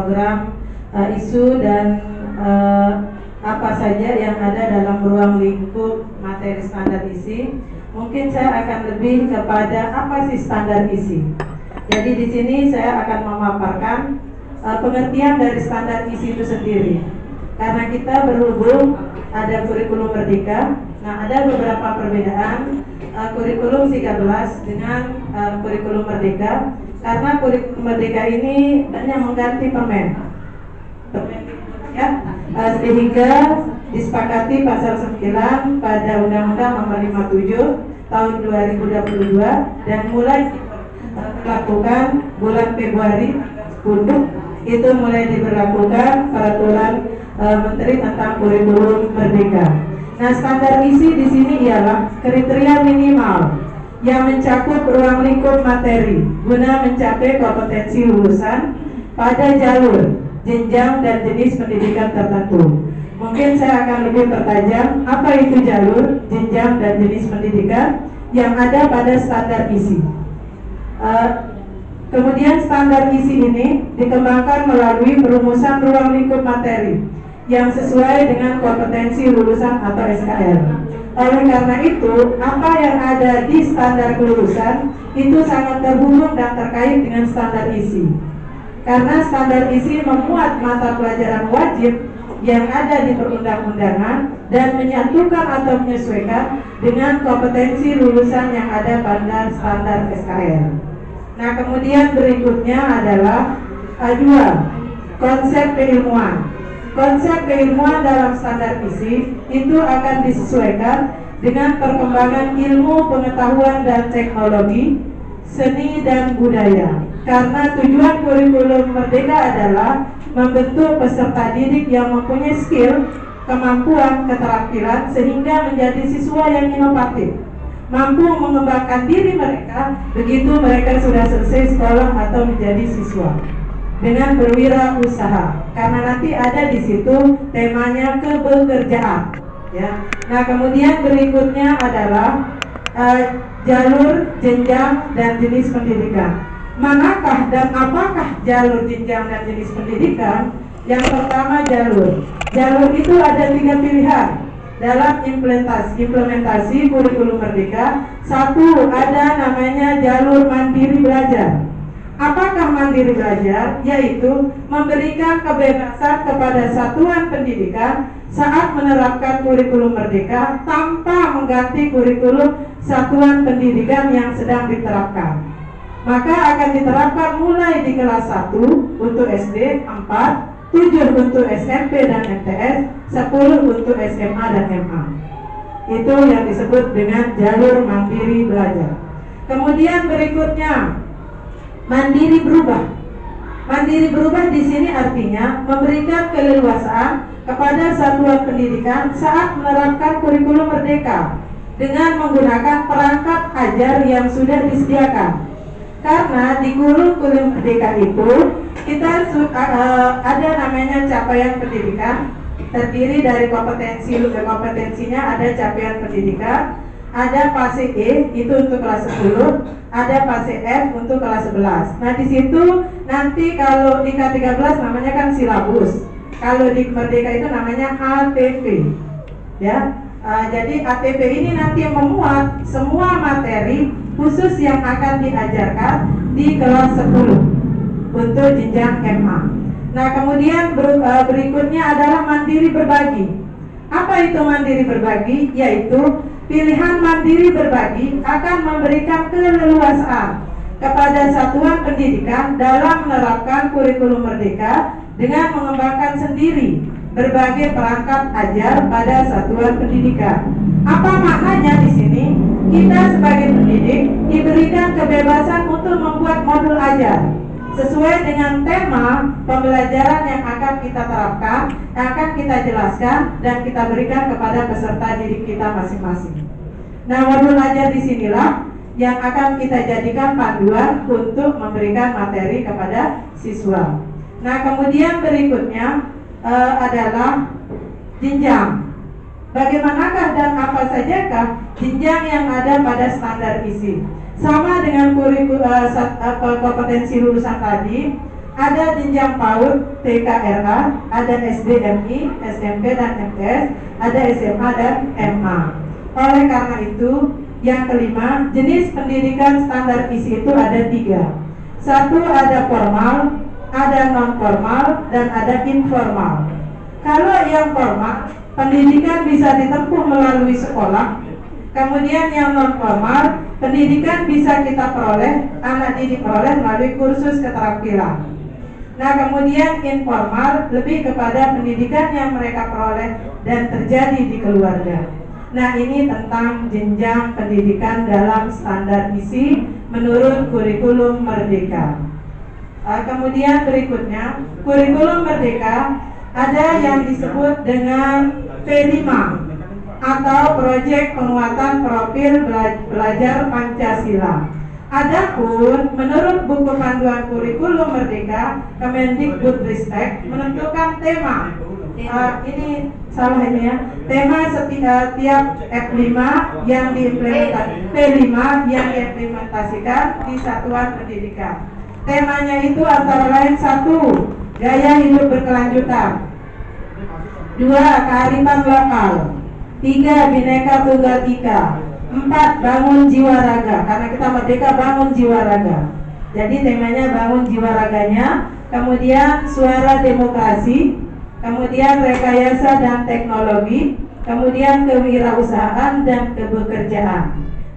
program, isu dan apa saja yang ada dalam ruang lingkup materi standar isi. Mungkin saya akan lebih kepada apa sih standar isi. Jadi di sini saya akan memaparkan pengertian dari standar isi itu sendiri. Karena kita berhubung ada kurikulum merdeka, nah ada beberapa perbedaan kurikulum 13 dengan kurikulum merdeka. Karena kurikulum merdeka ini hanya mengganti permen ya, sehingga disepakati pasal 9 pada Undang-Undang Nomor 57 Tahun 2022 dan mulai diberlakukan bulan Februari 10 itu mulai diberlakukan peraturan Menteri tentang kurikulum merdeka. Nah, standar isi di sini ialah kriteria minimal yang mencakup ruang lingkup materi guna mencapai kompetensi lulusan pada jalur, jenjang dan jenis pendidikan tertentu. Mungkin saya akan lebih pertajam apa itu jalur, jenjang dan jenis pendidikan yang ada pada standar isi. Kemudian standar isi ini dikembangkan melalui perumusan ruang lingkup materi yang sesuai dengan kompetensi lulusan atau SKL. Oleh karena itu, apa yang ada di standar kelulusan itu sangat terhubung dan terkait dengan standar isi. Karena standar isi memuat mata pelajaran wajib yang ada di perundang-undangan dan menyatukan atau menyesuaikan dengan kompetensi lulusan yang ada pada standar SKL. Nah, kemudian berikutnya adalah A2, konsep keilmuan. Konsep keilmuan dalam standar isi itu akan disesuaikan dengan perkembangan ilmu pengetahuan dan teknologi, seni dan budaya. Karena tujuan kurikulum merdeka adalah membentuk peserta didik yang mempunyai skill, kemampuan, keterampilan sehingga menjadi siswa yang inovatif, mampu mengembangkan diri mereka begitu mereka sudah selesai sekolah atau menjadi siswa, dengan berwirausaha. Karena nanti ada di situ temanya kebekerjaan. Ya. Nah, kemudian berikutnya adalah jalur, jenjang dan jenis pendidikan. Manakah dan apakah jalur, jenjang dan jenis pendidikan? Yang pertama jalur. Jalur itu ada 3 pilihan dalam implementasi kurikulum merdeka. Satu, ada namanya jalur mandiri belajar. Apakah mandiri belajar? Yaitu memberikan kebebasan kepada satuan pendidikan saat menerapkan kurikulum merdeka tanpa mengganti kurikulum satuan pendidikan yang sedang diterapkan. Maka akan diterapkan mulai di kelas 1 untuk SD, 4, 7 untuk SMP dan MTS, 10 untuk SMA dan MA. Itu yang disebut dengan jalur mandiri belajar. Kemudian berikutnya mandiri berubah. Mandiri berubah di sini artinya memberikan keleluasaan kepada satuan pendidikan saat menerapkan kurikulum merdeka dengan menggunakan perangkat ajar yang sudah disediakan. Karena di kurikulum merdeka itu kita ada namanya capaian pendidikan, terdiri dari kompetensinya ada capaian pendidikan, ada fase E itu untuk kelas 10, ada fase F untuk kelas 11. Nah, di situ nanti kalau di K13 namanya kan silabus. Kalau di Merdeka itu namanya ATP. Ya. Jadi ATP ini nanti memuat semua materi khusus yang akan diajarkan di kelas 10 untuk jenjang MA. Nah, kemudian berikutnya adalah mandiri berbagi. Apa itu mandiri berbagi? Yaitu pilihan mandiri berbagi akan memberikan keleluasaan kepada satuan pendidikan dalam menerapkan kurikulum merdeka dengan mengembangkan sendiri berbagai perangkat ajar pada satuan pendidikan. Apa maknanya di sini? Kita sebagai pendidik diberikan kebebasan untuk membuat modul ajar sesuai dengan tema pembelajaran yang akan kita terapkan, yang akan kita jelaskan dan kita berikan kepada peserta didik kita masing-masing. Nah, modul ajar disinilah yang akan kita jadikan panduan untuk memberikan materi kepada siswa. Nah, kemudian berikutnya adalah jenjang. Bagaimanakah dan apa sajakah jenjang yang ada pada standar isi? Sama dengan kompetensi lulusan tadi, Ada jenjang PAUD, TK-RA, ada SDMI, SMP dan MS, ada SMA dan MA. Oleh karena itu, yang kelima, jenis pendidikan standar isi itu ada 3. Satu, ada formal, ada non formal, dan ada informal. Kalau yang formal, pendidikan bisa ditempuh melalui sekolah. Kemudian yang non formal, pendidikan bisa kita peroleh, anak didik peroleh melalui kursus keterampilan. Nah, kemudian informal lebih kepada pendidikan yang mereka peroleh dan terjadi di keluarga. Nah, ini tentang jenjang pendidikan dalam standar isi menurut kurikulum Merdeka. Kemudian berikutnya, kurikulum Merdeka ada yang disebut dengan P5 atau Proyek Penguatan Profil Belajar Pancasila. Adapun menurut buku panduan kurikulum Merdeka, Kemendikbudristek menentukan tema. Ini salah ini ya. Tema setiap F5 yang P5 yang diimplementasikan di satuan pendidikan. Temanya itu antara lain 1, gaya hidup berkelanjutan. 2, kearifan lokal. 3, Bhinneka Tunggal Ika. 4, bangun jiwa raga. Karena kita merdeka, bangun jiwa raga. Jadi temanya bangun jiwa raganya. Kemudian suara demokrasi. Kemudian rekayasa dan teknologi. Kemudian kewirausahaan dan kebekerjaan.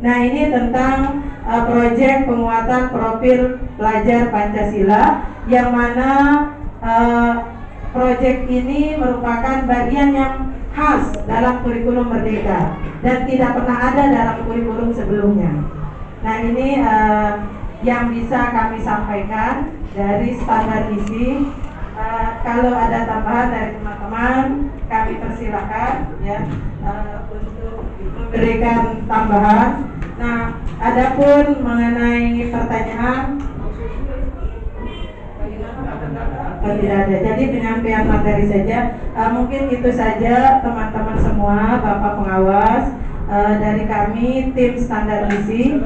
Nah, ini tentang proyek penguatan profil pelajar Pancasila, yang mana proyek ini merupakan bagian yang khas dalam kurikulum Merdeka dan tidak pernah ada dalam kurikulum sebelumnya. Nah, ini yang bisa kami sampaikan dari standar isi. Kalau ada tambahan dari teman-teman, kami persilakan ya untuk memberikan tambahan. Nah, adapun mengenai pertanyaan, tidak ada. Jadi penyampaian materi saja. Mungkin itu saja teman-teman semua, Bapak pengawas. Dari kami tim standar isi,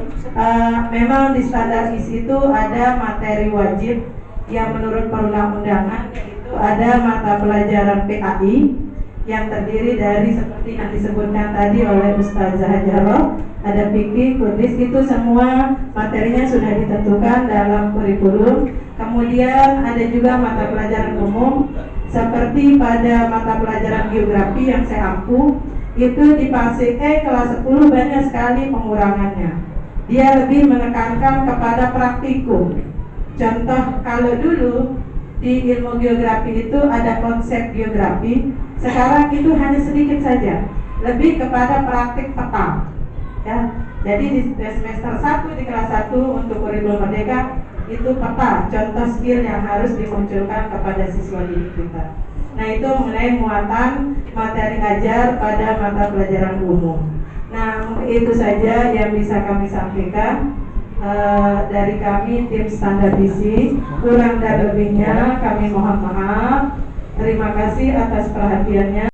memang di standar isi itu ada materi wajib yang menurut perundang-undangan, yaitu ada mata pelajaran PAI yang terdiri dari seperti yang disebutkan tadi oleh Ustazah Jarroh, ada fikih, hadis, itu semua materinya sudah ditentukan dalam kurikulum. Kemudian ada juga mata pelajaran umum seperti pada mata pelajaran geografi yang saya ampu, itu di fase E kelas 10 banyak sekali pengurangannya. Dia lebih menekankan kepada praktikum. Contoh, kalau dulu di ilmu geografi itu ada konsep geografi, sekarang itu hanya sedikit saja, lebih kepada praktik peta. Ya, jadi di semester 1 di kelas 1 untuk kurikulum Merdeka itu peta, contoh skill yang harus dimunculkan kepada siswa didik kita. Nah, itu mengenai muatan materi ajar pada mata pelajaran umum. Nah, itu saja yang bisa kami sampaikan. Dari kami tim standar isi, kurang dan lebihnya kami mohon maaf. Terima kasih atas perhatiannya.